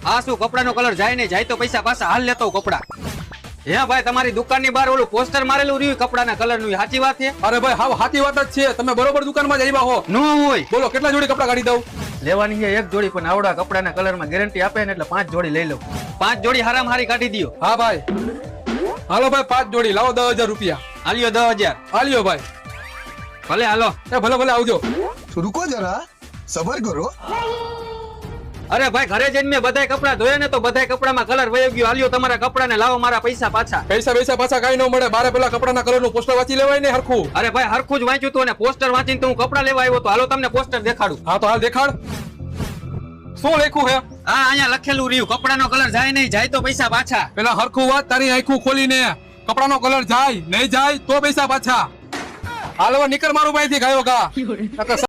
આ શું કપડાનો કલર જાય ને જાય તો પૈસા પાછા હાલ લેતો કપડા. હે ભાઈ તમારી દુકાનની બહાર ઓલું પોસ્ટર મારેલું રહ્યું કપડાના કલરનું, સાચી વાત છે? અરે ભાઈ હાવ સાચી વાત જ છે, તમે બરોબર દુકાનમાં જ આવ્યા હો. નો હોય. બોલો કેટલા જોડી કપડા કાઢી દઉં? લેવાની છે એક જોડી, પણ આવડા કપડાના કલરમાં ગેરંટી આપે ને એટલે 5 જોડી લઈ લઉં. 5 જોડી હારામ હારી કાઢી દયો. હા ભાઈ હાલો ભાઈ 5 જોડી લાવો 10,000 રૂપિયા. હાલ્યો 10,000. હાલ્યો ભાઈ. ભલે હાલો. એ ભલે ભલે આવજો. रुको जरा सबर करो. અરે ભાઈ ઘરે જઈને મેં બધાય કપડા ધોયા ને તો બધાય કપડામાં કલર વયો ગયો. હાલ્યો તમારા કપડાને લાવો મારા પૈસા પાછા. પૈસા પાછા કઈ ન મળે. બારે પેલા કપડાના કલરનું પોસ્ટર વાંચી લેવાય ને હરખું. અરે ભાઈ હરખું જ વાંચ્યું તું અને પોસ્ટર વાંચીને તો હું કપડા લેવા આવ્યો તો. હાલો તમને પોસ્ટર દેખાડું. હા તો હાલ દેખાડ. શું લખ્યું હે? હા અહીંયા લખેલું રહ્યું કપડાનો કલર જાય નહીં જાય તો પૈસા પાછા. પેલા હરખું વાત, તારી આંખું ખોલીને. કપડાનો કલર જાય નહીં જાય તો પૈસા પાછા. હાલ હવે નીકળ મારું ભાઈ થી ગાયો ગા.